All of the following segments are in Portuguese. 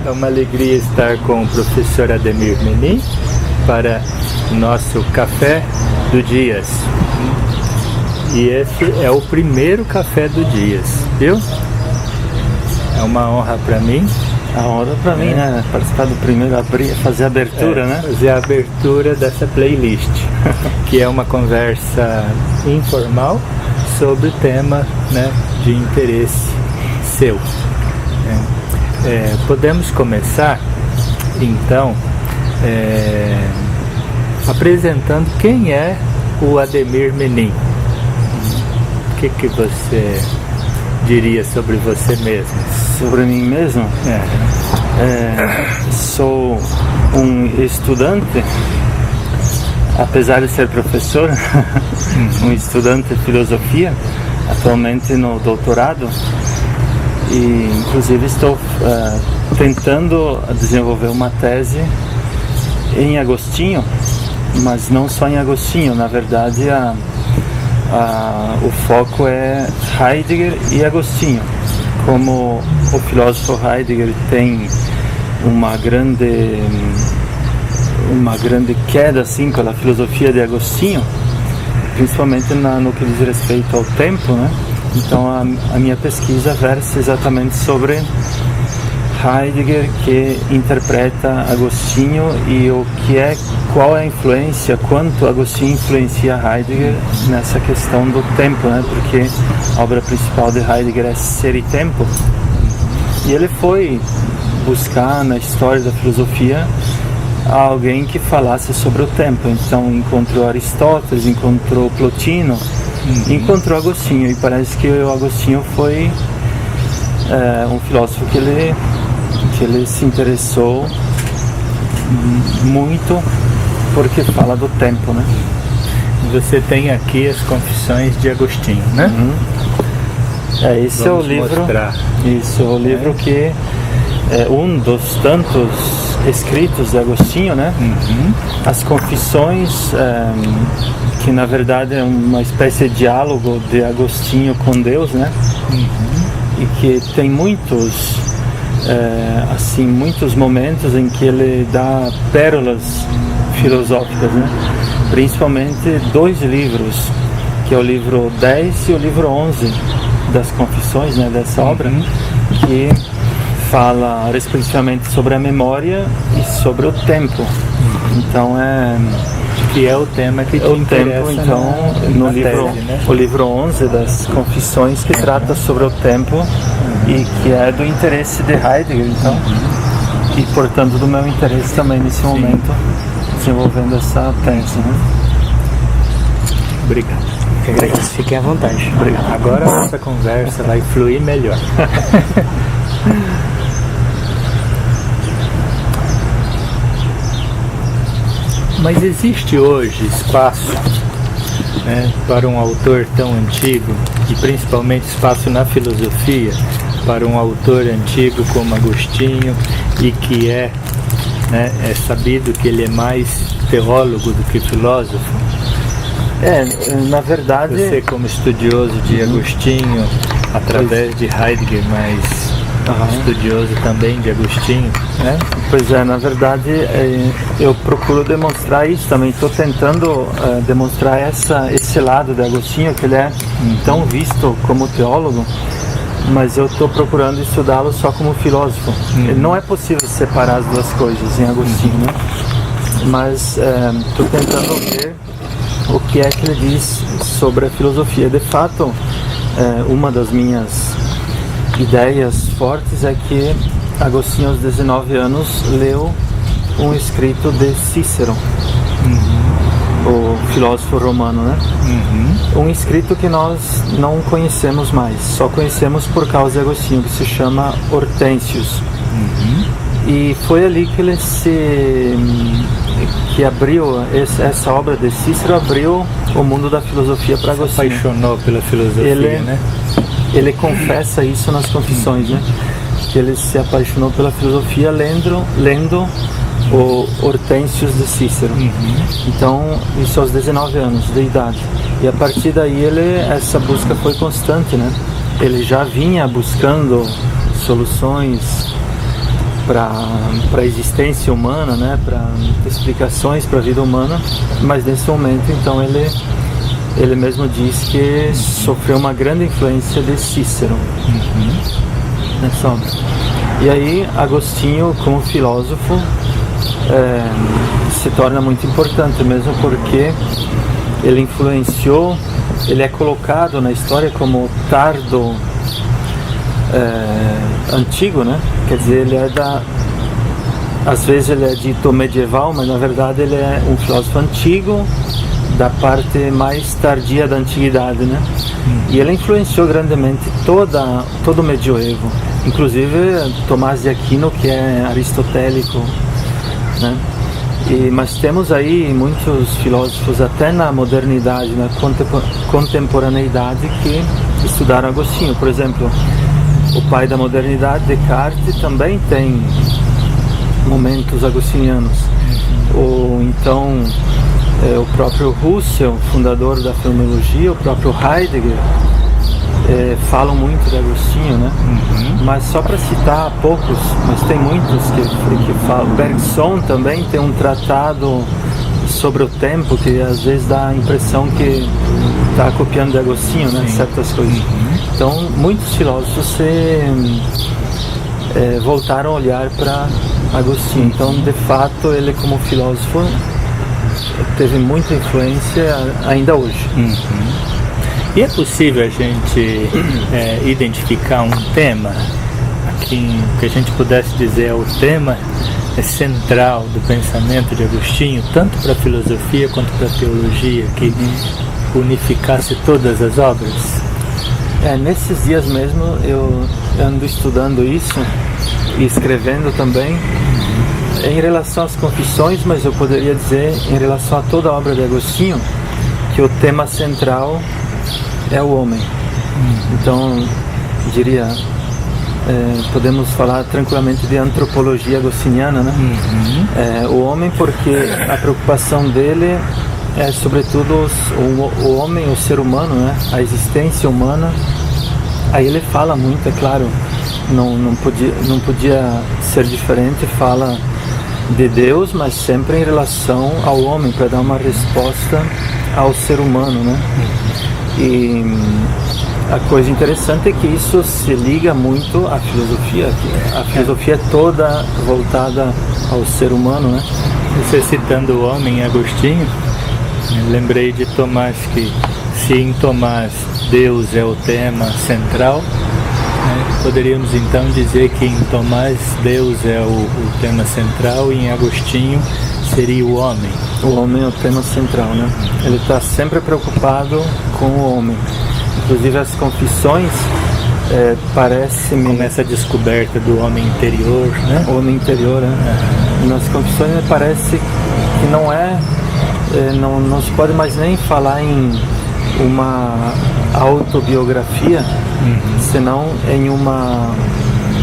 É uma alegria estar com o professor Ademir Menin para o nosso Café do Dias. E esse é o primeiro Café do Dias, viu? É uma honra para mim. A honra para mim, né? Participar do primeiro, fazer a abertura, né? Fazer a abertura dessa playlist, que é uma conversa informal sobre tema, né, de interesse seu. Podemos começar, então, apresentando quem é o Ademir Menin. O que você diria sobre você mesmo? Sobre mim mesmo? Sou um estudante, apesar de ser professor, um estudante de filosofia, atualmente no doutorado, e inclusive estou tentando desenvolver uma tese em Agostinho, mas não só em Agostinho, na verdade o foco é Heidegger e Agostinho. Como o filósofo Heidegger tem uma grande queda assim pela filosofia de Agostinho, principalmente no que diz respeito ao tempo, né? Então a minha pesquisa versa exatamente sobre Heidegger, que interpreta Agostinho, e qual é a influência, quanto Agostinho influencia Heidegger nessa questão do tempo, né? Porque a obra principal de Heidegger é Ser e Tempo, e ele foi buscar na história da filosofia alguém que falasse sobre o tempo. Então encontrou Aristóteles, encontrou Plotino, encontrou Agostinho, e parece que o Agostinho foi um filósofo que ele se interessou muito porque fala do tempo, né? Você tem aqui as Confissões de Agostinho, né? Esse é o livro. Mostrar. Isso, o livro que é um dos tantos escritos de Agostinho, né? As Confissões, que na verdade é uma espécie de diálogo de Agostinho com Deus, né? E que tem muitos momentos em que ele dá pérolas filosóficas, né? Principalmente dois livros, que é o livro 10 e o livro 11 das Confissões, né, dessa obra, que fala respectivamente sobre a memória e sobre o tempo. Então que é o tema que te interessa. Tempo, então, no livro, tese, né? O livro 11 das Confissões, que trata sobre o tempo e que é do interesse de Heidegger, então, e portanto do meu interesse também nesse momento, desenvolvendo essa tese, né? Obrigado. Que agradeço, fiquem à vontade. Obrigado. Agora a nossa conversa vai fluir melhor. Mas existe hoje espaço, né, para um autor tão antigo, e principalmente espaço na filosofia, para um autor antigo como Agostinho, e que é sabido que ele é mais teólogo do que filósofo? Na verdade... Você, como estudioso de Agostinho, através de Heidegger, mas estudioso também de Agostinho, né? Pois é, na verdade eu procuro demonstrar isso também. Estou tentando demonstrar esse lado de Agostinho, que ele é tão visto como teólogo, mas eu estou procurando estudá-lo só como filósofo. Não é possível separar as duas coisas em Agostinho, né? Mas estou tentando ver o que é que ele diz sobre a filosofia. De fato, uma das minhas ideias fortes é que Agostinho, aos 19 anos, leu um escrito de Cícero, o filósofo romano, né? Um escrito que nós não conhecemos mais, só conhecemos por causa de Agostinho, que se chama Hortensius. E foi ali que ele abriu, essa obra de Cícero abriu o mundo da filosofia para Agostinho. Se apaixonou pela filosofia, né? Ele confessa isso nas Confissões, né? Que ele se apaixonou pela filosofia lendo o Hortensius de Cícero. Então, isso aos 19 anos de idade. E a partir daí essa busca foi constante, né? Ele já vinha buscando soluções para a existência humana, né, para explicações para a vida humana, mas nesse momento então ele mesmo diz que sofreu uma grande influência de Cícero nessa obra. E aí Agostinho, como filósofo, se torna muito importante, mesmo porque ele influenciou, ele é colocado na história como tardo antigo, né? Quer dizer, ele é às vezes ele é dito medieval, mas na verdade ele é um filósofo antigo, da parte mais tardia da antiguidade, né? E ele influenciou grandemente todo o medioevo, inclusive Tomás de Aquino, que é aristotélico, né? Mas temos aí muitos filósofos até na modernidade, na contemporaneidade, que estudaram Agostinho. Por exemplo, o pai da modernidade, Descartes, também tem momentos agostinianos. Ou então o próprio Russell, fundador da fenomenologia, o próprio Heidegger, falam muito de Agostinho, né? Mas só para citar poucos, mas tem muitos que falam. Bergson também tem um tratado sobre o tempo que às vezes dá a impressão que está copiando de Agostinho, né? Certas coisas. Então muitos filósofos voltaram a olhar para Agostinho. Então, de fato, ele como filósofo teve muita influência ainda hoje. E é possível a gente identificar um tema aqui, que a gente pudesse dizer é o tema central do pensamento de Agostinho, tanto para a filosofia quanto para a teologia, que unificasse todas as obras? Nesses dias mesmo eu ando estudando isso e escrevendo também em relação às confissões, mas eu poderia dizer em relação a toda a obra de Agostinho, que o tema central é o homem. Então, diria, podemos falar tranquilamente de antropologia agostiniana, né? O homem, porque a preocupação dele é sobretudo o homem, o ser humano, né? A existência humana. Aí ele fala muito, é claro, não podia ser diferente, fala de Deus, mas sempre em relação ao homem, para dar uma resposta ao ser humano, né? E a coisa interessante é que isso se liga muito à filosofia. A filosofia é toda voltada ao ser humano, né? Você citando o homem, Agostinho, eu lembrei de Tomás, que se em Tomás Deus é o tema central, né, poderíamos então dizer que em Tomás Deus é o tema central e em Agostinho seria o homem. O homem é o tema central, né? Ele está sempre preocupado com o homem. Inclusive as confissões, parece-me... Começa a descoberta do homem interior, né? O homem interior, né? Nas confissões me parece que não se pode mais nem falar em uma autobiografia, senão em uma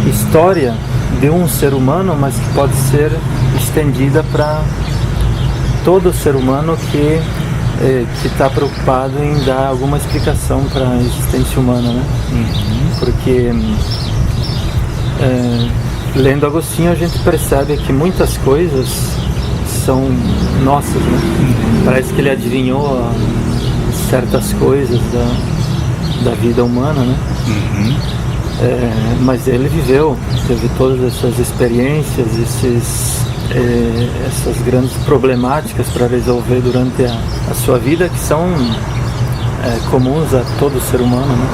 história de um ser humano, mas que pode ser estendida para todo ser humano que está preocupado em dar alguma explicação para a existência humana, né? Porque lendo Agostinho a gente percebe que muitas coisas são nossas, né? Parece que ele adivinhou certas coisas da vida humana, né? Mas ele teve todas essas experiências, essas grandes problemáticas para resolver durante a sua vida, que são comuns a todo ser humano, né?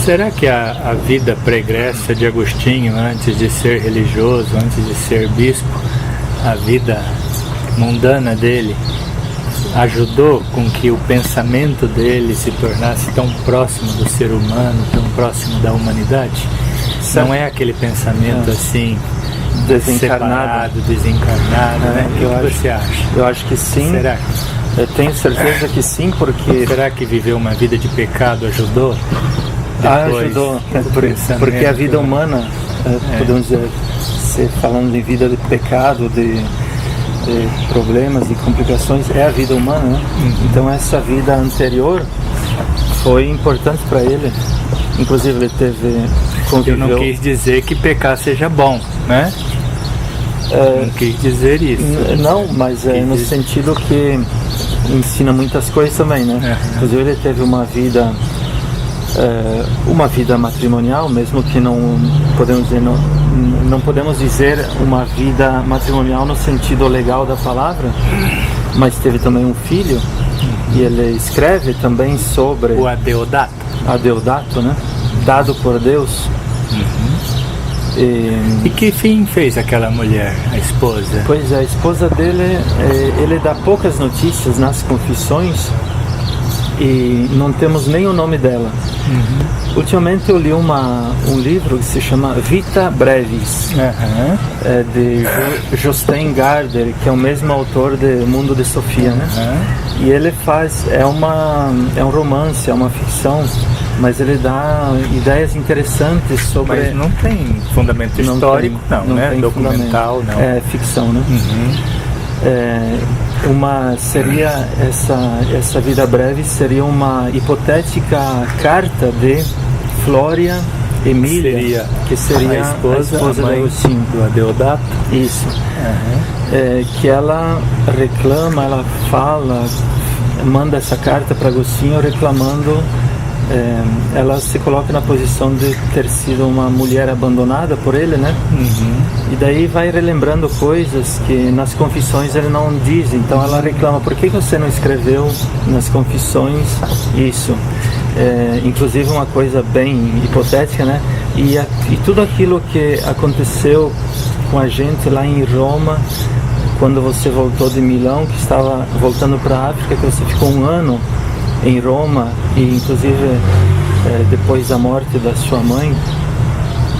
Será que a vida pregressa de Agostinho, antes de ser religioso, antes de ser bispo, a vida mundana dele, ajudou com que o pensamento dele se tornasse tão próximo do ser humano, tão próximo da humanidade? Não é aquele pensamento assim desencarnado, né? O que você acha? Eu acho que sim. Será? Eu tenho certeza que sim, porque... Será que viver uma vida de pecado ajudou? Ajudou, porque a vida humana, podemos dizer, falando em vida de pecado, de problemas e complicações, é a vida humana, né? Então essa vida anterior foi importante para ele. Inclusive ele conviveu... Eu não quis dizer que pecar seja bom, né? Não quis dizer isso. Não, mas é no sentido que ensina muitas coisas também, né? Inclusive ele teve uma vida matrimonial, mesmo que não podemos dizer uma vida matrimonial no sentido legal da palavra, mas teve também um filho, e ele escreve também sobre o Adeodato, né? Dado por Deus. E que fim fez aquela mulher, a esposa? Pois é, a esposa dele, ele dá poucas notícias nas confissões e não temos nem o nome dela. Ultimamente eu li um livro que se chama Vita Brevis, de Jostein Gaarder, que é o mesmo autor de Mundo de Sofia, né? E ele é um romance, é uma ficção, mas ele dá ideias interessantes sobre... Mas não tem fundamento histórico, não, né? Documental, não. É ficção, né? Seria essa vida breve seria uma hipotética carta de Flória Emília, que seria a esposa do Agostinho, do Adeodato. Isso. Que ela reclama, ela fala, manda essa carta para Agostinho reclamando. Ela se coloca na posição de ter sido uma mulher abandonada por ele, né? E daí vai relembrando coisas que nas confissões ele não diz. Então ela reclama: por que você não escreveu nas confissões isso? Inclusive uma coisa bem hipotética, né? E tudo aquilo que aconteceu com a gente lá em Roma, quando você voltou de Milão, que estava voltando para a África, que você ficou um ano em Roma, e inclusive depois da morte da sua mãe,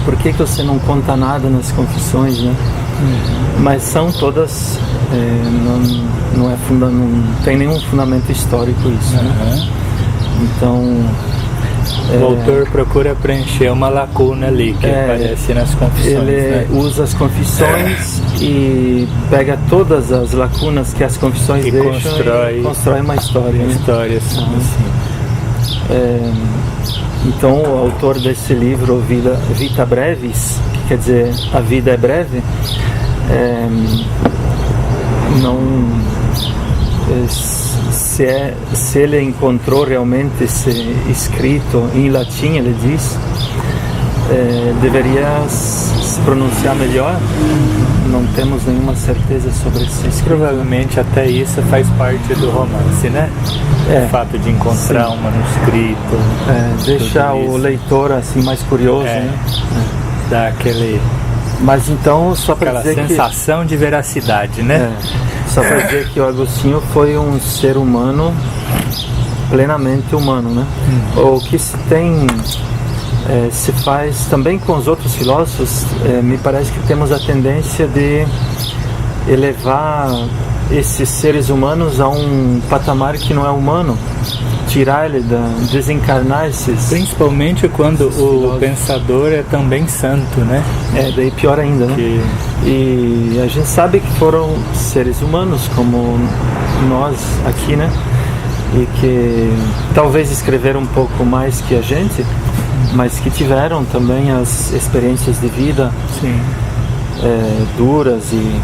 por que você não conta nada nas confissões, né? Mas são todas, não tem nenhum fundamento histórico isso, né? Então o autor procura preencher uma lacuna ali que aparece nas confissões. Ele usa as confissões e pega todas as lacunas que as confissões deixam e constrói uma história. Uma história assim. Então o autor desse livro, Vita Brevis, que quer dizer a vida é breve, se ele encontrou realmente esse escrito em latim, ele diz, deveria se pronunciar melhor. Não temos nenhuma certeza sobre esse escrito. Provavelmente até isso faz parte do romance, né? O fato de encontrar um manuscrito. Deixar o leitor assim mais curioso, né? Dá aquele... Mas então, só para dizer aquela sensação de veracidade, né? Só para dizer que o Agostinho foi um ser humano, plenamente humano, né? O que se faz também com os outros filósofos, me parece que temos a tendência de elevar esses seres humanos a um patamar que não é humano, tirar ele, desencarnar esses... Principalmente quando o pensador é também santo, né? Daí pior ainda, né? E a gente sabe que foram seres humanos como nós aqui, né? E que talvez escreveram um pouco mais que a gente, mas que tiveram também as experiências de vida duras e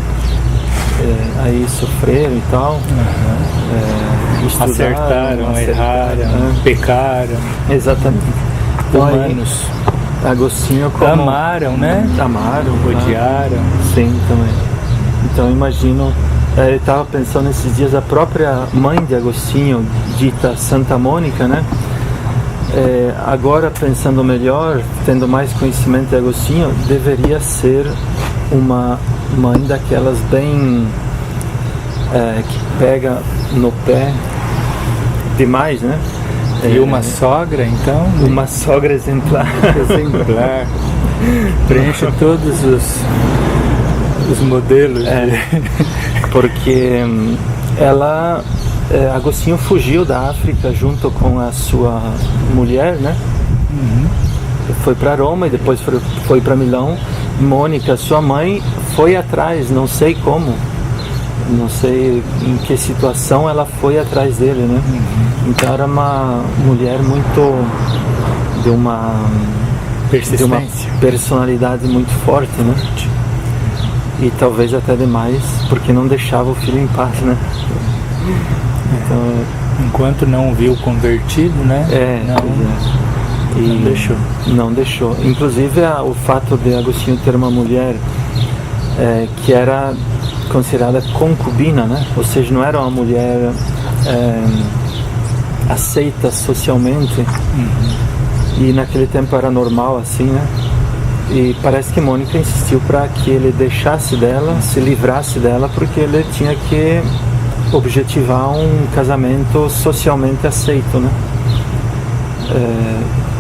aí sofreram e tal. Acertaram, erraram, pecaram. Exatamente. Humanos. Agostinho amaram, né? Amaram, odiaram. Sim, também. Então imagino, eu estava pensando nesses dias, a própria mãe de Agostinho, dita Santa Mônica, né? Agora pensando melhor, tendo mais conhecimento de Agostinho, deveria ser uma mãe daquelas bem que pega no pé demais, né? E uma sogra, então? Uma sogra exemplar. Preenche todos os modelos. Porque Agostinho fugiu da África junto com a sua mulher, né? Foi para Roma e depois foi para Milão. Mônica, sua mãe, foi atrás, não sei como, não sei em que situação ela foi atrás dele, né? Então era uma mulher muito de uma personalidade muito forte, né? e talvez até demais, porque não deixava o filho em paz, né? Então, enquanto não viu convertido, né? Não deixou. Não deixou. Inclusive o fato de Agostinho ter uma mulher que era considerada concubina, né? Ou seja, não era uma mulher aceita socialmente, e naquele tempo era normal assim, né? E parece que Mônica insistiu para que ele deixasse dela, se livrasse dela, porque ele tinha que objetivar um casamento socialmente aceito, né?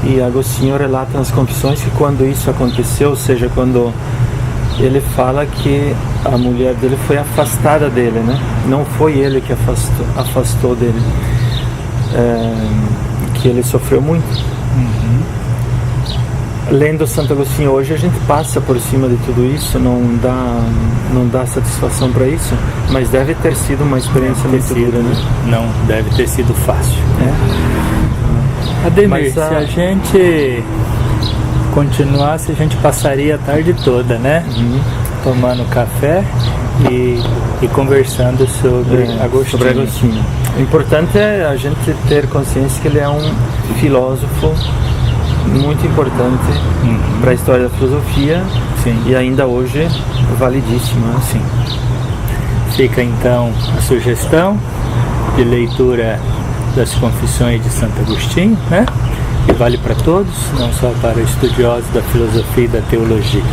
E Agostinho relata nas Confissões que quando isso aconteceu, ou seja, quando ele fala que a mulher dele foi afastada dele, né? Não foi ele que afastou dele, que ele sofreu muito. Lendo Santo Agostinho hoje, a gente passa por cima de tudo isso, não dá satisfação para isso, mas deve ter sido uma experiência muito dura, né? Não deve ter sido fácil. Ademir, se a gente continuasse, a gente passaria a tarde toda, né? Tomando café e conversando sobre Agostinho. O importante é a gente ter consciência que ele é um filósofo muito importante para a história da filosofia. Sim. E ainda hoje validíssimo. Sim. Fica então a sugestão de leitura das Confissões de Santo Agostinho, né? Que vale para todos, não só para estudiosos da filosofia e da teologia.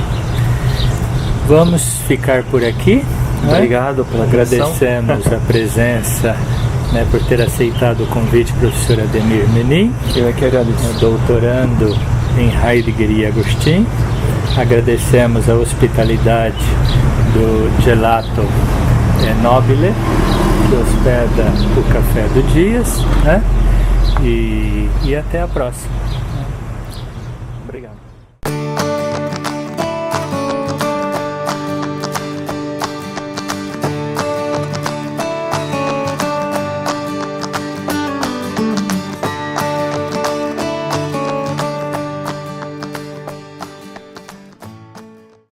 Vamos ficar por aqui. Obrigado pela atenção. Agradecemos a presença, né, por ter aceitado o convite, professor Ademir Menin. Eu é que agradeço. Doutorando em Heidegger e Agostinho. Agradecemos a hospitalidade do Gelato Nobile, que hospeda o Café do Dias, né? E até a próxima.